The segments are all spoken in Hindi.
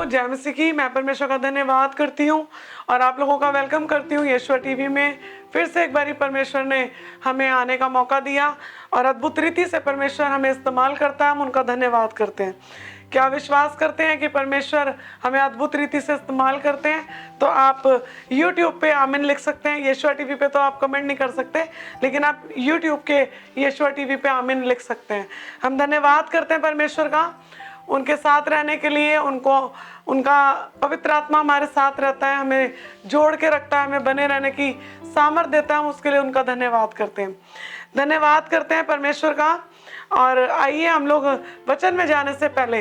जय मसीह की। मैं परमेश्वर का धन्यवाद करती हूँ और आप लोगों का वेलकम करती हूँ यीशु टीवी में। फिर से एक बारी परमेश्वर ने हमें आने का मौका दिया और अद्भुत रीति से परमेश्वर हमें इस्तेमाल करता है। हम उनका धन्यवाद करते हैं। क्या विश्वास करते हैं कि परमेश्वर हमें अद्भुत रीति से इस्तेमाल करते हैं? तो आप YouTube पे आमीन लिख सकते हैं। यीशु टीवी पे तो आप कमेंट नहीं कर सकते, लेकिन आप YouTube के यीशु टीवी पे आमीन लिख सकते हैं। हम धन्यवाद करते हैं परमेश्वर का, उनके साथ रहने के लिए। उनका पवित्र आत्मा हमारे साथ रहता है, हमें जोड़ के रखता है, हमें बने रहने की सामर्थ देता है। हम उसके लिए उनका धन्यवाद करते हैं। धन्यवाद करते हैं परमेश्वर का। और आइए हम लोग वचन में जाने से पहले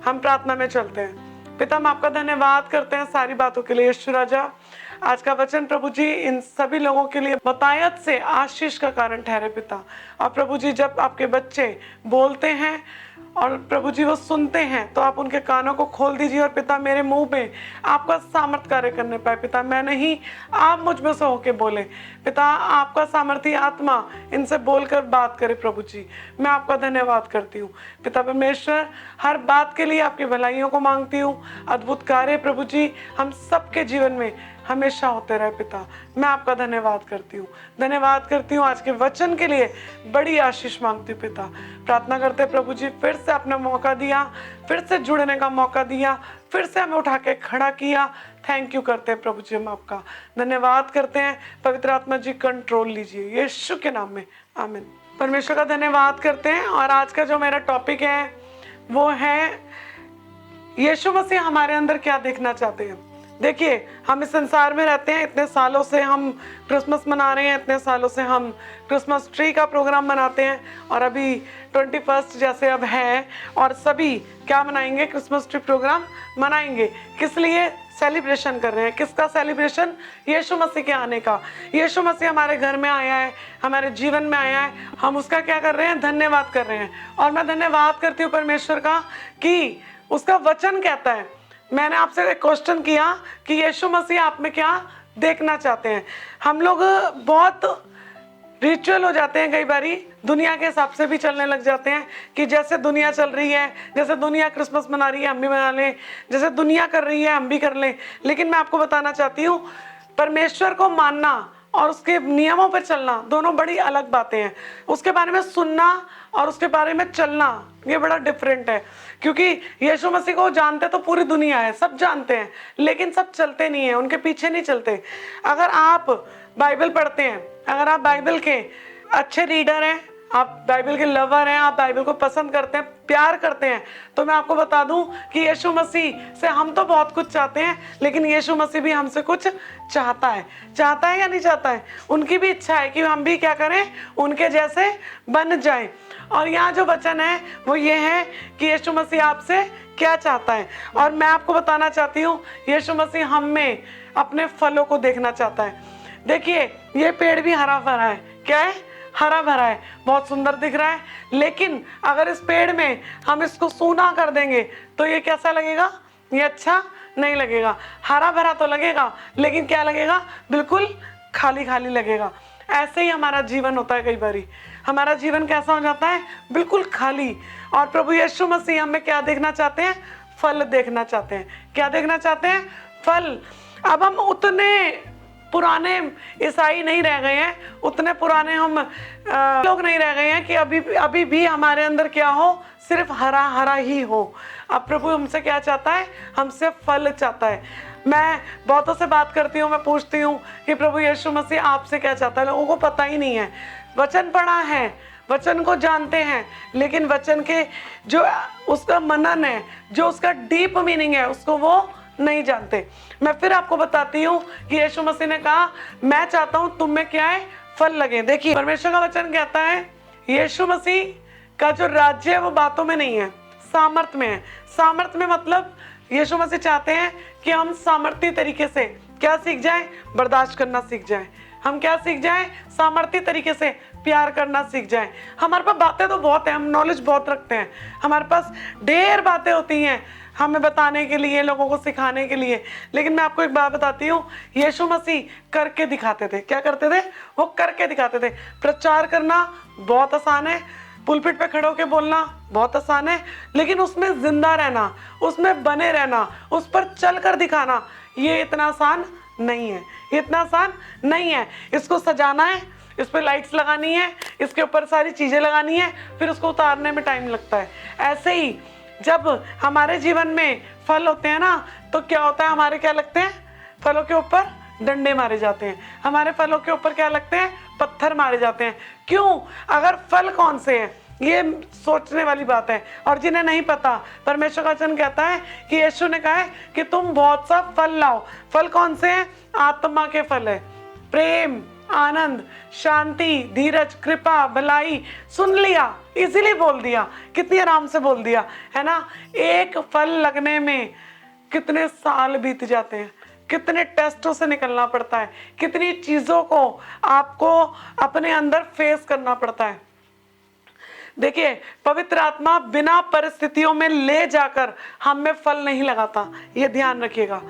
हम प्रार्थना में चलते हैं। पिता, हम आपका धन्यवाद करते हैं सारी बातों के लिए। यीशु राजा, आज का वचन प्रभु जी इन सभी लोगों के लिए बतायत से आशीष का कारण ठहरे पिता। और प्रभु जी, जब आपके बच्चे बोलते हैं और प्रभु जी वो सुनते हैं, तो आप उनके कानों को खोल दीजिए। और पिता, मेरे मुंह में आपका सामर्थ कार्य करने पाए पिता। मैं नहीं, आप मुझ में से होके बोले पिता। आपका सामर्थी आत्मा इनसे बोलकर बात करे प्रभु जी। मैं आपका धन्यवाद करती हूँ पिता परमेश्वर। हर बात के लिए आपकी भलाइयों को मांगती हूँ। अद्भुत कार्य प्रभु जी हम सबके जीवन में हमेशा होते रहे पिता। मैं आपका धन्यवाद करती हूँ। धन्यवाद करती हूँ आज के वचन के लिए। बड़ी आशीष मांगती हूँ पिता। प्रार्थना करते प्रभु जी, फिर से आपने मौका दिया, फिर से जुड़ने का मौका दिया, फिर से हमें उठा के खड़ा किया। थैंक यू करते हैं प्रभु जी। हम आपका धन्यवाद करते हैं। पवित्र आत्मा जी कंट्रोल लीजिए यीशु के नाम में, आमीन। परमेश्वर का धन्यवाद करते हैं। और आज का जो मेरा टॉपिक है वो है यीशु मसीह हमारे अंदर क्या देखना चाहते हैं। देखिए, हम इस संसार में रहते हैं, इतने सालों से हम क्रिसमस मना रहे हैं, इतने सालों से हम क्रिसमस ट्री का प्रोग्राम मनाते हैं। और अभी 21 जैसे अब है, और सभी क्या मनाएंगे? क्रिसमस ट्री प्रोग्राम मनाएंगे। किस लिए सेलिब्रेशन कर रहे हैं? किसका सेलिब्रेशन? यीशु मसीह के आने का। यीशु मसीह हमारे घर में आया है, हमारे जीवन में आया है। हम उसका क्या कर रहे हैं? धन्यवाद कर रहे हैं। और मैं धन्यवाद करती हूँ परमेश्वर का कि उसका वचन कहता है। मैंने आपसे एक क्वेश्चन किया कि यीशु मसीह आप में क्या देखना चाहते हैं। हम लोग बहुत रिचुअल हो जाते हैं, कई बारी दुनिया के हिसाब से भी चलने लग जाते हैं कि जैसे दुनिया चल रही है, जैसे दुनिया क्रिसमस मना रही है हम भी मना लें, जैसे दुनिया कर रही है हम भी कर लें। लेकिन मैं आपको बताना चाहती हूँ, परमेश्वर को मानना और उसके नियमों पर चलना दोनों बड़ी अलग बातें हैं। उसके बारे में सुनना और उसके बारे में चलना, ये बड़ा डिफरेंट है। क्योंकि यीशु मसीह को जानते तो पूरी दुनिया है, सब जानते हैं, लेकिन सब चलते नहीं है, उनके पीछे नहीं चलते। अगर आप बाइबल पढ़ते हैं, अगर आप बाइबल के अच्छे रीडर हैं, आप बाइबल के लवर हैं, आप बाइबल को पसंद करते हैं, प्यार करते हैं, तो मैं आपको बता दूं कि यीशु मसीह से हम तो बहुत कुछ चाहते हैं, लेकिन यीशु मसीह भी हमसे कुछ चाहता है। चाहता है या नहीं चाहता है? उनकी भी इच्छा है कि हम भी क्या करें? उनके जैसे बन जाएं। और यहाँ जो वचन है वो ये है कि यीशु मसीह आपसे क्या चाहता है। और मैं आपको बताना चाहती हूँ, यीशु मसीह हम में अपने फलों को देखना चाहता है। देखिए, ये पेड़ भी हरा भरा है। क्या है? हरा भरा है, बहुत सुंदर दिख रहा है। लेकिन अगर इस पेड़ में हम इसको सूना कर देंगे तो ये कैसा लगेगा? ये अच्छा नहीं लगेगा। हरा भरा तो लगेगा, लेकिन क्या लगेगा? बिल्कुल खाली खाली लगेगा। ऐसे ही हमारा जीवन होता है। कई बारी हमारा जीवन कैसा हो जाता है? बिल्कुल खाली। और प्रभु यीशु मसीह हमें क्या देखना चाहते हैं? फल देखना चाहते हैं। क्या देखना चाहते हैं? फल। अब हम उतने पुराने ईसाई नहीं रह गए हैं, उतने पुराने हम लोग नहीं रह गए हैं कि अभी भी हमारे अंदर क्या हो? सिर्फ हरा हरा ही हो। अब प्रभु हमसे क्या चाहता है? हमसे फल चाहता है। मैं बहुतों से बात करती हूँ, मैं पूछती हूँ कि प्रभु यीशु मसीह आपसे क्या चाहता है। लोगों को पता ही नहीं है। वचन पढ़ा है, वचन को जानते हैं, लेकिन वचन के जो उसका मनन है, जो उसका डीप मीनिंग है, उसको वो नहीं जानते। मैं फिर आपको बताती हूँ कि यीशु मसीह ने कहा, मैं चाहता हूँ तुम में क्या है? फल लगे। देखिए, परमेश्वर का वचन कहता है यीशु मसीह का जो राज्य है वो बातों में नहीं है, सामर्थ्य में है। सामर्थ्य में मतलब यीशु मसीह चाहते हैं कि हम सामर्थ्य तरीके से क्या सीख जाएं? बर्दाश्त करना सीख जाएं। हम क्या सीख जाएं? सामर्थ्य तरीके से प्यार करना सीख जाएं। हमारे पास बातें तो बहुत हैं, हम नॉलेज बहुत रखते हैं, हमारे पास ढेर बातें होती हैं हमें बताने के लिए, लोगों को सिखाने के लिए। लेकिन मैं आपको एक बात बताती हूँ, यीशु मसीह करके दिखाते थे। क्या करते थे? वो करके दिखाते थे। प्रचार करना बहुत आसान है, पुलपिट पे खड़े होके बोलना बहुत आसान है, लेकिन उसमें जिंदा रहना, उसमें बने रहना, उस पर चल कर दिखाना, ये इतना आसान नहीं है। ये इतना आसान नहीं है। इसको सजाना है, इस पर लाइट्स लगानी है, इसके ऊपर सारी चीजें लगानी है, फिर उसको उतारने में टाइम लगता है। ऐसे ही जब हमारे जीवन में फल होते हैं ना, तो क्या होता है, हमारे क्या लगते हैं, फलों के ऊपर डंडे मारे जाते हैं, हमारे फलों के ऊपर क्या लगते हैं, पत्थर मारे जाते हैं। क्यों? अगर फल कौन से हैं, ये सोचने वाली बात है। और जिन्हें नहीं पता, परमेश्वर का वचन कहता है कि यीशु ने कहा है कि तुम बहुत सा फल लाओ। फल कौन से हैं? आत्मा के फल है, प्रेम, आनंद, शांति, धीरज, कृपा, भलाई। सुन लिया, इजीली बोल दिया, कितनी आराम से बोल दिया, है ना। एक फल लगने में कितने साल बीत जाते हैं, कितने टेस्टों से निकलना पड़ता है, कितनी चीजों को आपको अपने अंदर फेस करना पड़ता है। देखिए, पवित्र आत्मा बिना परिस्थितियों में ले जाकर हम में फल नहीं लगाता, ये ध्यान रखिएगा।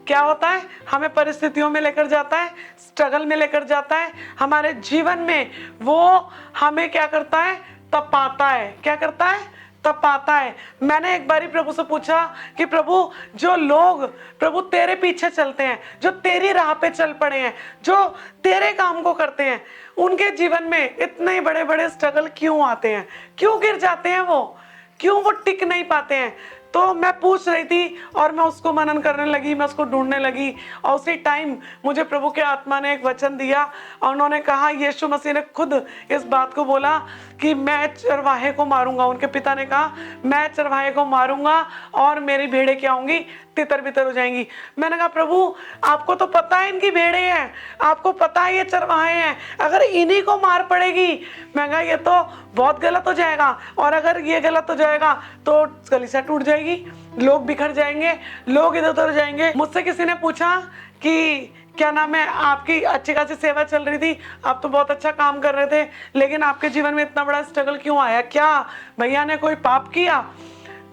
क्या होता है, हमें परिस्थितियों में लेकर जाता है, स्ट्रगल में लेकर जाता है, हमारे जीवन में वो हमें क्या करता है, तपाता है। क्या करता है? तपाता है। मैंने एक बारी प्रभु से पूछा कि प्रभु, जो लोग प्रभु तेरे पीछे चलते हैं, जो तेरी राह पे चल पड़े हैं, जो तेरे काम को करते हैं, उनके जीवन में इतने बड़े बड़े स्ट्रगल क्यों आते हैं, क्यों गिर जाते हैं वो, क्यों वो टिक नहीं पाते हैं। तो मैं पूछ रही थी और मैं उसको मनन करने लगी, मैं उसको ढूंढने लगी, और उसी टाइम मुझे प्रभु के आत्मा ने एक वचन दिया और उन्होंने कहा, यीशु मसीह ने खुद इस बात को बोला कि मैं चरवाहे को मारूंगा। उनके पिता ने कहा, मैं चरवाहे को मारूंगा और मेरी भेड़ें क्या होंगी, तितर बितर हो जाएंगी। मैंने कहा, प्रभु आपको तो पता है इनकी भेड़ें हैं, आपको पता है ये चरवाहे हैं, अगर इन्हीं को मार पड़ेगी, मैं कहा ये तो बहुत गलत हो जाएगा, और अगर ये गलत हो जाएगा तो कलीसिया टूट जाएगी, लोग बिखर जाएंगे, लोग इधर उधर जाएंगे। मुझसे किसी ने पूछा कि क्या नाम है, आपकी अच्छी खासी सेवा चल रही थी, आप तो बहुत अच्छा काम कर रहे थे, लेकिन आपके जीवन में इतना बड़ा स्ट्रगल क्यों आया, क्या भैया ने कोई पाप किया?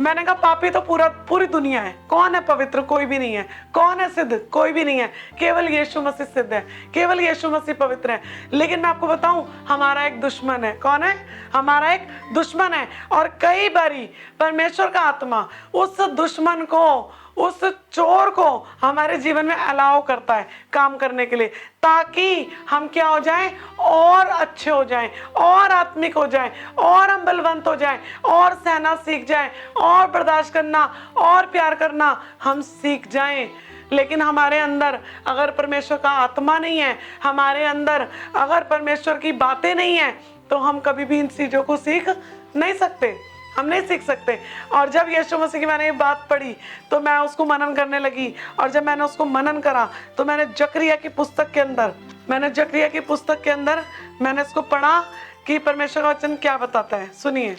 मैंने कहा, पापी तो पूरी दुनिया है, कौन है पवित्र? कोई भी नहीं है। कौन है सिद्ध? कोई भी नहीं है। केवल यीशु मसीह सिद्ध है, केवल यीशु मसीह पवित्र है। लेकिन मैं आपको बताऊं, हमारा एक दुश्मन है। कौन है? हमारा एक दुश्मन है। और कई बारी परमेश्वर का आत्मा उस दुश्मन को, उस चोर को हमारे जीवन में अलाउ करता है काम करने के लिए, ताकि हम क्या हो जाएं, और अच्छे हो जाएं, और आत्मिक हो जाएं, और हम बलवंत हो जाएं, और सहना सीख जाएं, और बर्दाश्त करना और प्यार करना हम सीख जाएं। लेकिन हमारे अंदर अगर परमेश्वर का आत्मा नहीं है, हमारे अंदर अगर परमेश्वर की बातें नहीं है, तो हम कभी भी इन चीजों को सीख नहीं सकते, हम नहीं सीख सकते। और जब यीशु मसीह की मैंने ये बात पढ़ी तो मैं उसको मनन करने लगी, और जब मैंने उसको मनन करा तो मैंने जकरिया की पुस्तक के अंदर मैंने इसको पढ़ा कि परमेश्वर का वचन क्या बताता है। सुनिए,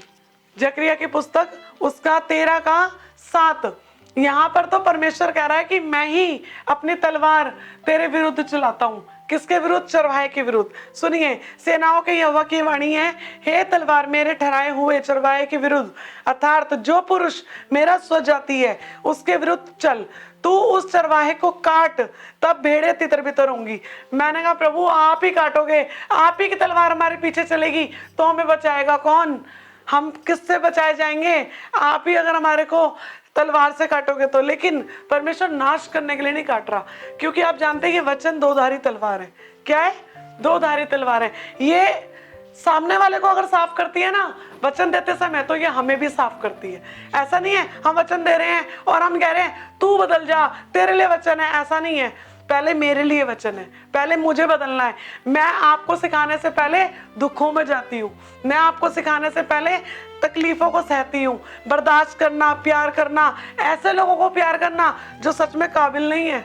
जकरिया की पुस्तक उसका 13 का 7। यहाँ पर तो परमेश्वर कह रहा है कि मैं ही अपनी तलवार तेरे विरुद्ध चलाता हूँ। किसके विरुद्ध? चरवाहे के विरुद्ध। सुनिए, सेनाओं के यहोवा की वाणी है, हे तलवार मेरे ठहराए हुए चरवाहे के विरुद्ध, अर्थात जो पुरुष मेरा स्वजाति है उसके विरुद्ध चल, तू उस चरवाहे को काट, तब भेड़ें तितर बितर होंगी। मैंने कहा, प्रभु आप ही काटोगे, आप ही की तलवार हमारे पीछे चलेगी तो हमें बचाएगा कौन? हम किससे बचाए जाएंगे? आप ही अगर हमारे को तलवार से काटोगे तो। लेकिन परमेश्वर नाश करने के लिए नहीं काट रहा, क्योंकि आप जानते हैं ये वचन दोधारी तलवार है। क्या है? दोधारी तलवार है। ये सामने वाले को अगर साफ करती है ना वचन देते समय, तो ये हमें भी साफ करती है। ऐसा नहीं है हम वचन दे रहे हैं और हम कह रहे हैं तू बदल जा, तेरे लिए वचन है, ऐसा नहीं है। पहले मेरे लिए वचन है, पहले मुझे बदलना है। मैं आपको सिखाने से पहले दुखों में जाती हूँ, मैं आपको सिखाने से पहले तकलीफों को सहती हूँ। बर्दाश्त करना, प्यार करना, ऐसे लोगों को प्यार करना जो सच में काबिल नहीं है,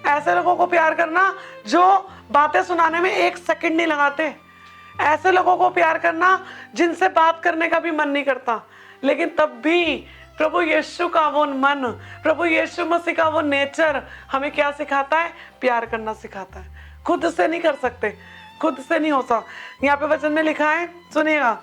ऐसे लोगों को प्यार करना जो बातें सुनाने में 1 सेकंड नहीं लगाते, ऐसे लोगों को प्यार करना जिनसे बात करने का भी मन नहीं करता। लेकिन तब भी प्रभु यीशु का वो मन, प्रभु यीशु मसीह का वो नेचर हमें क्या सिखाता है? प्यार करना सिखाता है। खुद से नहीं कर सकते, खुद से नहीं होता। यहाँ पे वचन में लिखा है, सुनिएगा,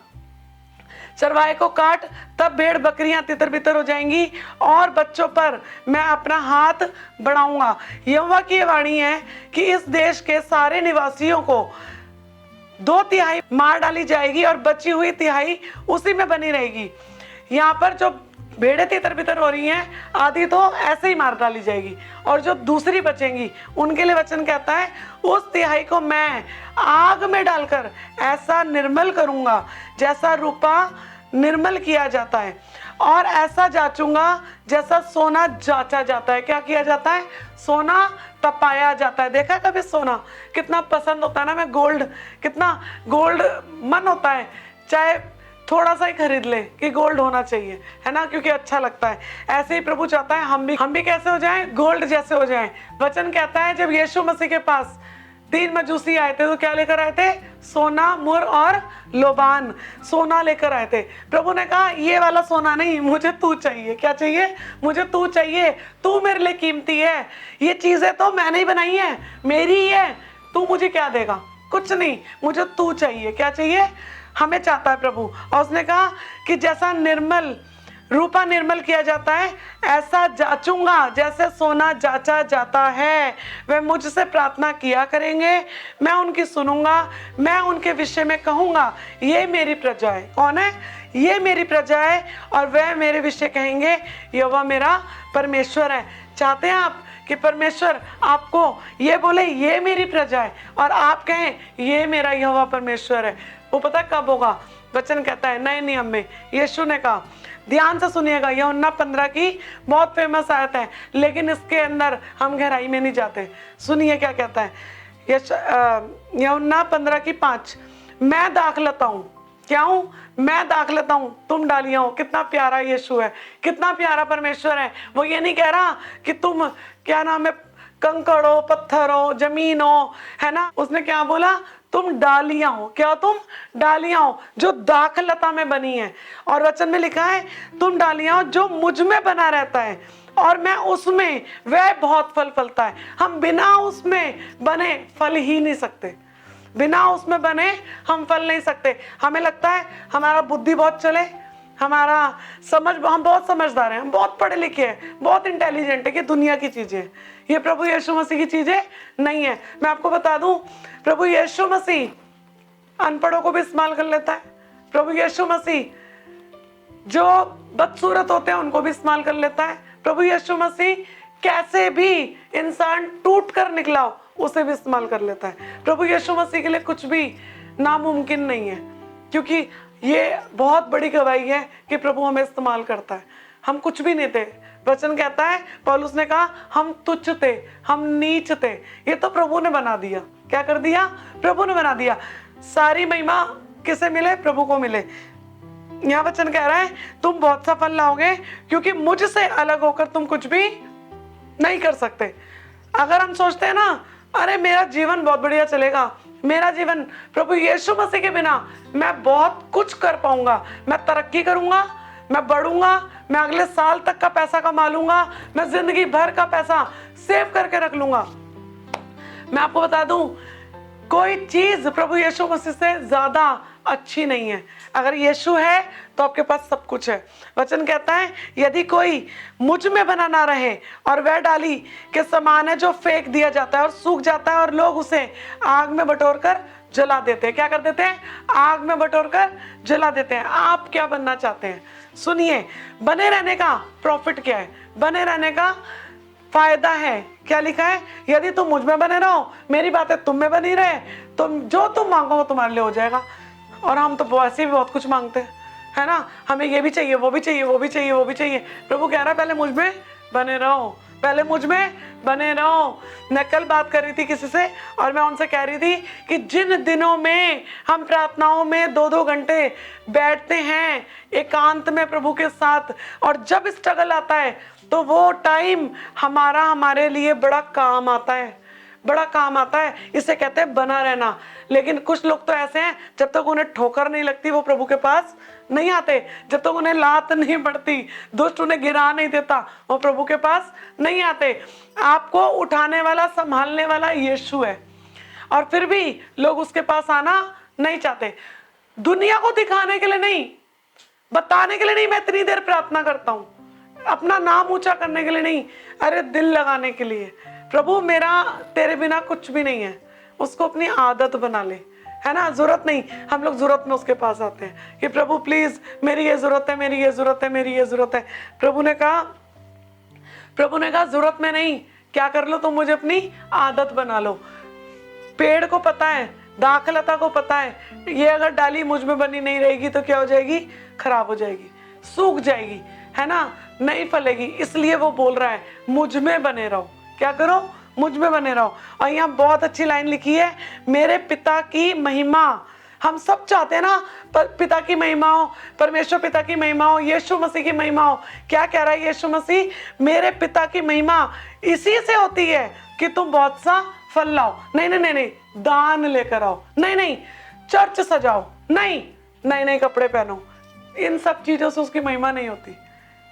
चरवाहे को काट, तब भेड़ बकरियां तितर बितर हो जाएंगी और बच्चों पर मैं अपना हाथ बढ़ाऊंगा। यहोवा की वाणी है कि इस देश के सारे निवासियों को 2/3 मार डाली जाएगी और बची हुई तिहाई उसी में बनी रहेगी। यहाँ पर जो भेड़ें तितर बितर हो रही हैं, आधी तो ऐसे ही मार डाली जाएगी, और जो दूसरी बचेंगी उनके लिए वचन कहता है उस तिहाई को मैं आग में डालकर ऐसा निर्मल करूंगा जैसा रूपा निर्मल किया जाता है, और ऐसा जांचूंगा जैसा सोना जांचा जाता है। क्या किया जाता है? सोना तपाया जाता है। देखा कभी सोना कितना पसंद होता है ना, मैं गोल्ड, कितना गोल्ड मन होता है, चाहे थोड़ा सा ही खरीद ले कि गोल्ड होना चाहिए, है ना, क्योंकि अच्छा लगता है। ऐसे ही प्रभु चाहता है हम भी कैसे हो जाएं? गोल्ड जैसे हो जाएं। वचन कहता है जब यीशु मसीह के पास 3 मजूसी आए थे तो क्या लेकर आए थे? सोना, मुर और लोबान, सोना लेकर आए थे। प्रभु ने कहा ये वाला सोना नहीं, मुझे तू चाहिए। क्या चाहिए? मुझे तू चाहिए, तू मेरे लिए कीमती है, ये चीजें तो मैंने ही बनाई है, मेरी ही है, तू मुझे क्या देगा? कुछ नहीं, मुझे तू चाहिए। क्या चाहिए? हमें चाहता है प्रभु। और उसने कहा कि जैसा निर्मल रूपा निर्मल किया जाता है ऐसा जांचूंगा जैसे सोना जांचा जाता है। वे मुझसे प्रार्थना किया करेंगे, मैं उनकी सुनूंगा, मैं उनके विषय में कहूंगा ये मेरी प्रजा है। कौन है? ये मेरी प्रजा है, और वह मेरे विषय कहेंगे यहोवा मेरा परमेश्वर है। चाहते हैं आप कि परमेश्वर आपको ये बोले ये मेरी प्रजा है, और आप कहें ये मेरा यहोवा परमेश्वर है? वो पता कब होगा? वचन कहता है नए नियम में यीशु ने कहा, ध्यान से सुनिएगा, यूहन्ना 15 की बहुत फेमस आयत है, लेकिन इसके अंदर हम गहराई में नहीं जाते। सुनिए क्या कहता है यूहन्ना 15 की 5, मैं दाखलता हूँ। क्या हूँ? मैं दाखलता हूँ, तुम डालियाँ हो। कितना प्यारा यीशु है, कितना प्यारा परमेश्वर है। वो ये नहीं कह रहा कि तुम क्या नाम है कंकड़ हो, पत्थर हो, जमीन हो, है ना। उसने क्या बोला? तुम डालियां हो। क्या? तुम डालियां हो जो दाखलता में बनी है। और वचन में लिखा है तुम डालियां हो जो मुझ में बना रहता है और मैं उसमें, वह बहुत फल फलता है। हम बिना उसमें बने फल ही नहीं सकते, बिना उसमें बने हम फल नहीं सकते। हमें लगता है हमारा बुद्धि बहुत चले, हमारा हम बहुत समझदार हैं, हम बहुत पढ़े लिखे हैं, बहुत इंटेलिजेंट है कि दुनिया की चीजें, ये प्रभु यीशु मसीह की चीजें नहीं है। मैं आपको बता दूं, प्रभु यीशु मसीह अनपढ़ों को भी इस्तेमाल कर लेता है। प्रभु यीशु मसीह जो बदसूरत होते हैं उनको भी इस्तेमाल कर लेता है। प्रभु यीशु मसीह कैसे भी इंसान टूट कर निकला हो उसे भी इस्तेमाल कर लेता है। प्रभु यीशु मसीह के लिए कुछ भी नामुमकिन नहीं है, क्योंकि ये बहुत बड़ी गवाही है कि प्रभु हमें इस्तेमाल करता है। हम कुछ भी नहीं थे। वचन कहता है, पौलुस ने कहा हम तुच्छ थे, हम नीच थे, ये तो प्रभु ने बना दिया। क्या कर दिया? प्रभु ने बना दिया। सारी महिमा किसे मिले? प्रभु को मिले। यहाँ वचन कह रहा है तुम बहुत सा फल लाओगे क्योंकि मुझसे अलग होकर तुम कुछ भी नहीं कर सकते। अगर हम सोचते हैं ना अरे मेरा जीवन बहुत बढ़िया चलेगा, मेरा जीवन प्रभु यीशु मसीह के बिना मैं बहुत कुछ कर पाऊंगा, मैं तरक्की करूंगा, मैं बढ़ूंगा, मैं अगले साल तक का पैसा कमा लूंगा, मैं जिंदगी भर का पैसा सेव करके रख लूंगा। मैं आपको बता दूं कोई चीज प्रभु यीशु मसीह से ज्यादा अच्छी नहीं है। अगर यीशु है तो आपके पास सब कुछ है। वचन कहता है यदि कोई मुझ में बना ना रहे और वह डाली के समान है जो फेंक दिया जाता है और सूख जाता है और लोग उसे आग में बटोर कर जला देते हैं। क्या कर देते हैं? आग में बटोर कर जला देते हैं। आप क्या बनना चाहते हैं? सुनिए, बने रहने का प्रॉफिट क्या है? बने रहने का फायदा है। क्या लिखा है? यदि तुम मुझ में बने रहो, मेरी बातें तुम में बनी रहे, तुम जो तुम मांगो वो तुम्हारे लिए हो जाएगा। और हम तो वैसे भी बहुत कुछ मांगते हैं, है ना, हमें ये भी चाहिए, वो भी चाहिए, वो भी चाहिए, वो भी चाहिए। प्रभु कह रहा है पहले मुझ में बने रहो, पहले मुझ में बने रहो। मैं कल बात कर रही थी किसी से और मैं उनसे कह रही थी कि जिन दिनों में हम प्रार्थनाओं में 2-2 घंटे बैठते हैं एकांत में प्रभु के साथ, और जब स्ट्रगल आता है तो वो टाइम हमारे लिए बड़ा काम आता है, बड़ा काम आता है। इसे कहते हैं बना रहना। लेकिन कुछ लोग तो ऐसे हैं जब तक उन्हें ठोकर नहीं लगती वो प्रभु के पास नहीं आते, जब तक उन्हें लात नहीं पड़ती, दुष्ट उन्हें गिरा नहीं देता, वो प्रभु के पास नहीं आते। आपको उठाने वाला, संभालने वाला यीशु है, और फिर भी लोग उसके पास आना नहीं चाहते। दुनिया को दिखाने के लिए नहीं, बताने के लिए नहीं मैं इतनी देर प्रार्थना करता हूँ, अपना नाम ऊंचा करने के लिए नहीं, अरे दिल लगाने के लिए। प्रभु मेरा तेरे बिना कुछ भी नहीं है, उसको अपनी आदत बना ले है ना, जरूरत नहीं, हम लोग जरूरत में उसके पास आते हैं कि प्रभु प्लीज मेरी ये जरूरत है, मेरी ये जरूरत है, मेरी ये जरूरत है। प्रभु ने कहा जरूरत में नहीं, क्या कर लो तुम, मुझे अपनी आदत बना लो। पेड़ को पता है, दाखलता को पता है, ये अगर डाली मुझ में बनी नहीं रहेगी तो क्या हो जाएगी, खराब हो जाएगी, सूख जाएगी, है ना, नहीं फलेगी। इसलिए वो बोल रहा है मुझ में बने रहो। क्या करो, मुझ में बने रहो। और यहाँ बहुत अच्छी लाइन लिखी है, मेरे पिता की महिमा। हम सब चाहते हैं ना पिता की महिमा हो, परमेश्वर पिता की महिमा हो, यीशु मसीह की महिमा हो। क्या कह रहा है यीशु मसीह, मेरे पिता की महिमा इसी से होती है कि तुम बहुत सा फल लाओ। नहीं नहीं नहीं नहीं, दान लेकर आओ, नहीं नहीं, चर्च सजाओ, नहीं, नए नए कपड़े पहनो, इन सब चीजों से उसकी महिमा नहीं होती।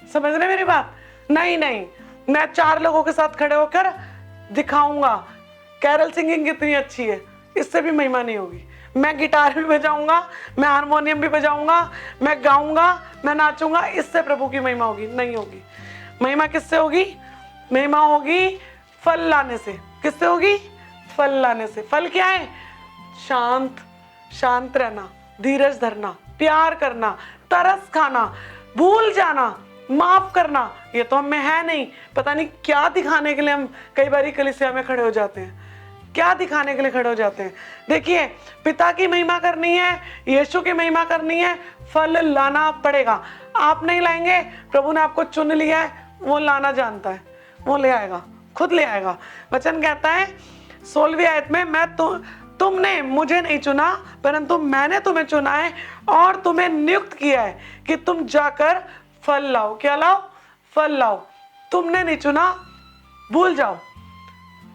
समझ रहे मेरी बात? नहीं नहीं, मैं 4 लोगों के साथ खड़े होकर दिखाऊंगा कैरल सिंगिंग कितनी अच्छी है, इससे भी महिमा नहीं होगी। मैं गिटार भी बजाऊंगा, मैं हारमोनियम भी बजाऊंगा, मैं गाऊंगा, मैं नाचूंगा, इससे प्रभु की महिमा होगी? नहीं होगी। महिमा किससे होगी? महिमा होगी फल लाने से। किससे होगी? फल लाने से। फल क्या है? शांत रहना, धीरज धरना, प्यार करना, तरस खाना, भूल जाना, माफ करना। ये तो हम में है नहीं। पता नहीं क्या दिखाने के लिए हम कई बार कलीसिया में खड़े हो जाते हैं, क्या दिखाने के लिए खड़े हो जाते हैं। देखिए, पिता की महिमा करनी है, यीशु की महिमा करनी है, फल लाना पड़ेगा। आप नहीं लाएंगे, प्रभु ने आपको चुन लिया है, वो लाना जानता है, वो ले आएगा, खुद ले आएगा। वचन कहता है 16वीं आयत में, तुमने मुझे नहीं चुना परंतु मैंने तुम्हें चुना है और तुम्हें नियुक्त किया है कि तुम जाकर फल लाओ। क्या लाओ? फल लाओ। तुमने नहीं चुना, भूल जाओ।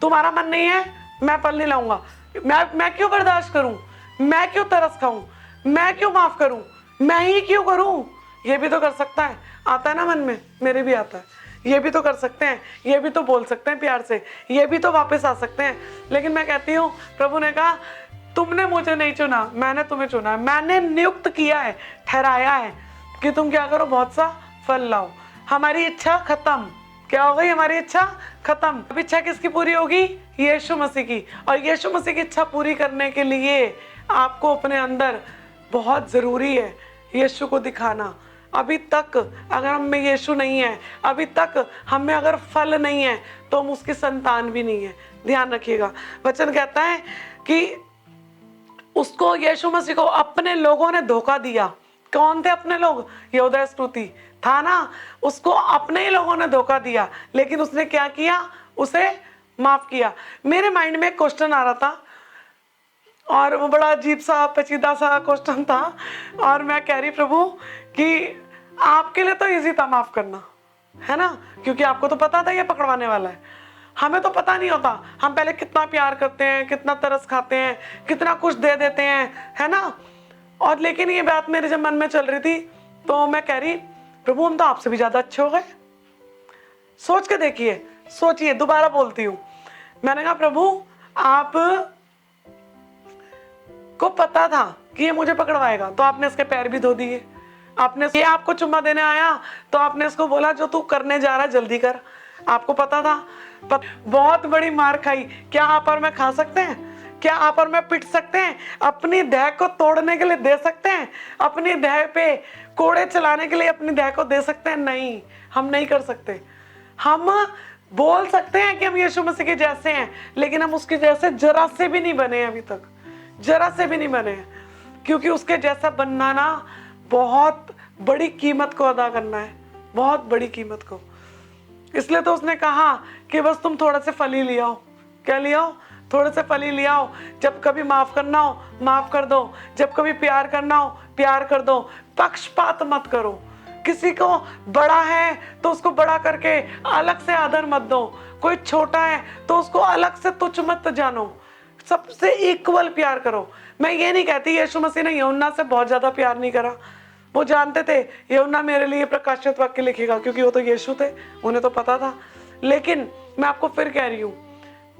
तुम्हारा मन नहीं है, मैं फल नहीं लाऊंगा। मैं क्यों बर्दाश्त करूं? मैं क्यों तरस खाऊं? मैं क्यों माफ करूं? मैं ही क्यों करूं? ये भी तो कर सकता है। आता है ना मन में, मेरे भी आता है। ये भी तो कर सकते हैं, ये भी तो बोल सकते हैं प्यार से, ये भी तो वापस आ सकते हैं। लेकिन मैं कहती हूँ, प्रभु ने कहा तुमने मुझे नहीं चुना, मैंने तुम्हें चुना है, मैंने नियुक्त किया है, ठहराया है कि तुम क्या करो, बहुत सा फल लाओ। हमारी इच्छा खत्म। क्या हो गई? हमारी इच्छा खत्म। अब इच्छा किसकी पूरी होगी? यीशु मसीह की। और यीशु मसीह की इच्छा पूरी करने के लिए आपको अपने अंदर बहुत जरूरी है यीशु को दिखाना। अभी तक अगर हम में यीशु नहीं है, अभी तक हम में अगर फल नहीं है, तो हम उसकी संतान भी नहीं है। ध्यान रखिएगा, वचन कहता है कि उसको, यीशु मसीह को अपने लोगों ने धोखा दिया। कौन थे अपने लोग? यहूदा इस्करियोती था ना, उसको अपने ही लोगों ने धोखा दिया। लेकिन उसने क्या किया? उसे माफ किया। मेरे माइंड में एक क्वेश्चन आ रहा था और वो बड़ा अजीब सा पेचीदा सा क्वेश्चन था, और मैं कह रही प्रभु कि आपके लिए तो इजी था माफ करना, है ना, क्योंकि आपको तो पता था ये पकड़वाने वाला है। हमें तो पता नहीं होता, हम पहले कितना प्यार करते हैं, कितना तरस खाते हैं, कितना कुछ दे देते हैं, है ना। और लेकिन ये बात मेरे जब मन में चल रही थी तो मैं कह रही प्रभु हम तो आपसे भी ज्यादा अच्छे हो गए। सोच के देखिए, सोचिए, दोबारा बोलती हूँ। मैंने कहा प्रभु आप को पता था कि ये मुझे पकड़वाएगा, तो आपने इसके पैर भी धो दिए। आपने ये आपको चुम्मा देने आया तो आपने इसको बोला जो तू करने जा रहा है जल्दी कर। आपको पता था, बहुत बड़ी मार खाई। क्या आप और मैं खा सकते हैं? क्या आप और मैं पिट सकते हैं? अपनी देह को तोड़ने के लिए दे सकते हैं? अपनी देह पे कोड़े चलाने के लिए अपनी देह को दे सकते हैं? नहीं, हम नहीं कर सकते। हम बोल सकते हैं कि हम यीशु मसीह के जैसे हैं, लेकिन हम उसके जैसे जरा से भी नहीं बने अभी तक, जरा से भी नहीं बने हैं। क्योंकि उसके जैसा बनना ना बहुत बड़ी कीमत को अदा करना है, बहुत बड़ी कीमत को। इसलिए तो उसने कहा कि बस तुम थोड़ा से फल ही ले आओ। क्या ले आओ? थोड़े से फल ही ले आओ। जब कभी माफ करना हो माफ कर दो, जब कभी प्यार करना हो प्यार कर दो। पक्षपात मत करो। किसी को बड़ा है तो उसको बड़ा करके अलग से आदर मत दो। कोई छोटा है तो उसको अलग से तुच्छ मत जानो। सबसे इक्वल प्यार करो। मैं ये नहीं कहती यीशु मसीह ने यूहन्ना से बहुत ज्यादा प्यार नहीं करा। वो जानते थे यूहन्ना मेरे लिए प्रकाशित वाक्य लिखेगा, क्योंकि वो तो यीशु थे, उन्हें तो पता था। लेकिन मैं आपको फिर कह रही हूँ,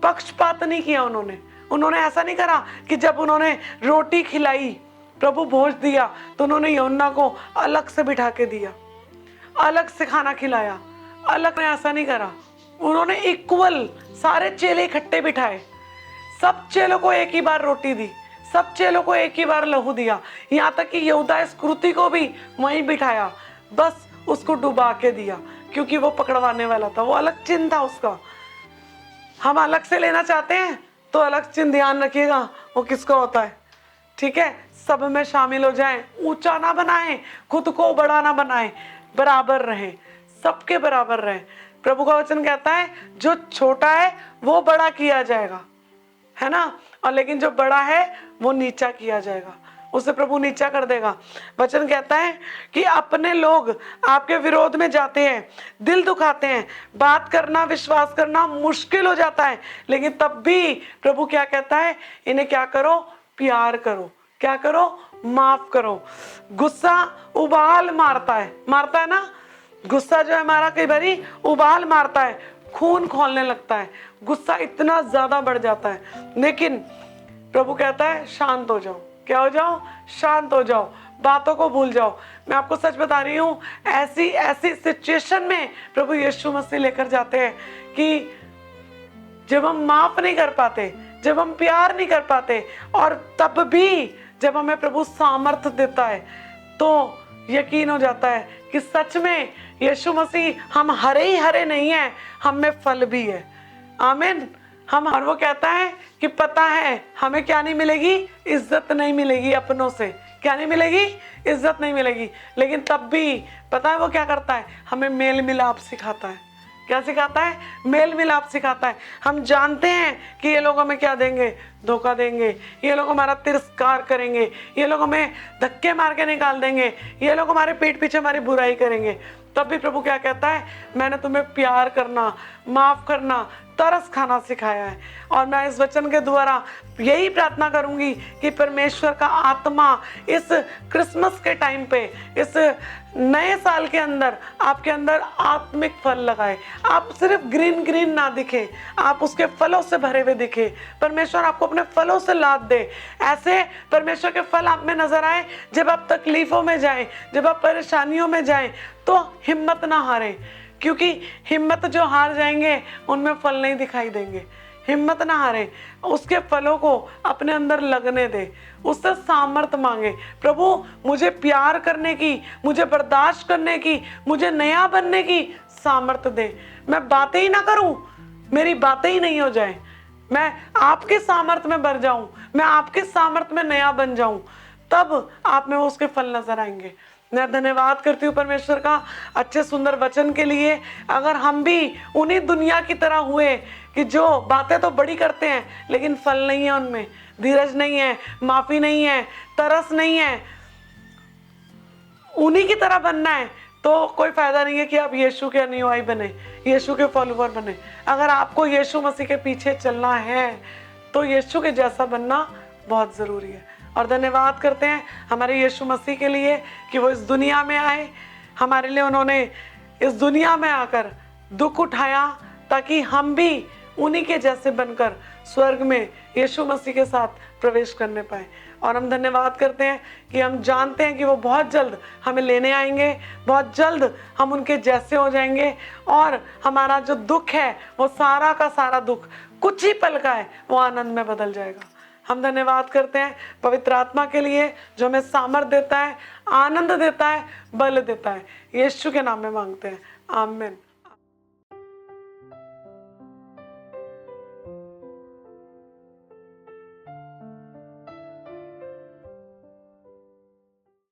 पक्षपात नहीं किया उन्होंने ऐसा नहीं करा कि जब उन्होंने रोटी खिलाई, प्रभु भोज दिया, तो उन्होंने यूहन्ना को अलग से बिठा के दिया, अलग से खाना खिलाया, अलग ने ऐसा नहीं करा। उन्होंने इक्वल सारे चेले इकट्ठे बिठाए, सब चेलों को एक ही बार रोटी दी, सब चेलों को एक ही बार लहू दिया, यहाँ तक कि यहूदा इस्करियोती को भी वहीं बिठाया, बस उसको डुबा के दिया, क्योंकि वो पकड़वाने वाला था, वो अलग चिन्ह था उसका। हम अलग से लेना चाहते हैं तो अलग चिन्ह ध्यान रखिएगा वो किसका होता है, ठीक है। सब में शामिल हो जाएं, ऊंचा ना बनाएं, खुद को बड़ा ना बनाएं, बराबर रहें, सबके बराबर रहें। प्रभु का वचन कहता है जो छोटा है वो बड़ा किया जाएगा, है ना, और लेकिन जो बड़ा है वो नीचा किया जाएगा, उसे प्रभु नीचा कर देगा। वचन कहता है कि अपने लोग आपके विरोध में जाते हैं, दिल दुखाते हैं, बात करना विश्वास करना मुश्किल हो जाता है, लेकिन तब भी प्रभु क्या कहता है, इन्हें क्या करो, प्यार करो, क्या करो, माफ करो। गुस्सा उबाल मारता है ना, गुस्सा जो है हमारा कई बारी उबाल मारता है, खून खोलने लगता है, गुस्सा इतना ज्यादा बढ़ जाता है। लेकिन प्रभु कहता है शांत हो जाओ, क्या हो जाओ, शांत हो जाओ, बातों को भूल जाओ। मैं आपको सच बता रही हूँ, ऐसी सिचुएशन में प्रभु यीशु मसीह लेकर जाते हैं कि जब हम माफ नहीं कर पाते, जब हम प्यार नहीं कर पाते, और तब भी जब हमें प्रभु सामर्थ देता है, तो यकीन हो जाता है कि सच में यीशु मसीह हम हरे ही हरे नहीं हैं, हम में फल भी है। आमीन। और वो कहता है कि पता है हमें क्या नहीं मिलेगी, इज्जत नहीं मिलेगी अपनों से, क्या नहीं मिलेगी, इज्जत नहीं मिलेगी, लेकिन तब भी पता है वो क्या करता है, हमें मेल मिलाप सिखाता है। क्या सिखाता है, मेल मिलाप सिखाता है। हम जानते हैं कि ये लोग हमें क्या देंगे, धोखा देंगे, ये लोग हमारा तिरस्कार करेंगे, ये लोग हमें धक्के मार के निकाल देंगे, ये लोग हमारे पीठ पीछे हमारी बुराई करेंगे, तब भी प्रभु क्या कहता है, मैंने तुम्हें प्यार करना, माफ करना, तरस खाना सिखाया है। और मैं इस वचन के द्वारा यही प्रार्थना करूंगी कि परमेश्वर का आत्मा इस क्रिसमस के टाइम पे, इस नए साल के अंदर आपके अंदर आत्मिक फल लगाए। आप सिर्फ ग्रीन ग्रीन ना दिखे, आप उसके फलों से भरे हुए दिखे। परमेश्वर आपको अपने फलों से लाद दे, ऐसे परमेश्वर के फल आप में नजर आए। जब आप तकलीफों में जाएं, जब आप परेशानियों में जाएं, तो हिम्मत ना हारें, क्योंकि हिम्मत जो हार जाएंगे उनमें फल नहीं दिखाई देंगे। हिम्मत ना हारें, उसके फलों को अपने अंदर लगने दे, उससे सामर्थ मांगे, प्रभु मुझे प्यार करने की, मुझे बर्दाश्त करने की, मुझे नया बनने की सामर्थ दे। मैं बातें ही ना करूं, मेरी बातें ही नहीं हो जाए, मैं आपके सामर्थ में भर जाऊं, मैं आपके सामर्थ में नया बन जाऊं, तब आप में वो उसके फल नजर आएंगे। मैं धन्यवाद करती हूँ परमेश्वर का अच्छे सुंदर वचन के लिए। अगर हम भी उन्हीं दुनिया की तरह हुए कि जो बातें तो बड़ी करते हैं लेकिन फल नहीं है, उनमें धीरज नहीं है, माफी नहीं है, तरस नहीं है, उन्हीं की तरह बनना है, तो कोई फायदा नहीं है कि आप यीशु के अनुयायी बने, यीशु के फॉलोवर बने। अगर आपको यीशु मसीह के पीछे चलना है तो यीशु के जैसा बनना बहुत जरूरी है। और धन्यवाद करते हैं हमारे यीशु मसीह के लिए कि वो इस दुनिया में आए, हमारे लिए उन्होंने इस दुनिया में आकर दुख उठाया, ताकि हम भी उन्हीं के जैसे बनकर स्वर्ग में यीशु मसीह के साथ प्रवेश करने पाए। और हम धन्यवाद करते हैं कि हम जानते हैं कि वो बहुत जल्द हमें लेने आएंगे, बहुत जल्द हम उनके जैसे हो जाएंगे, और हमारा जो दुख है वो सारा का सारा दुख कुछ ही पल का है, वो आनंद में बदल जाएगा। हम धन्यवाद करते हैं पवित्र आत्मा के लिए जो हमें सामर्थ देता है, आनंद देता है, बल देता है। यीशु के नाम में मांगते हैं, आमीन।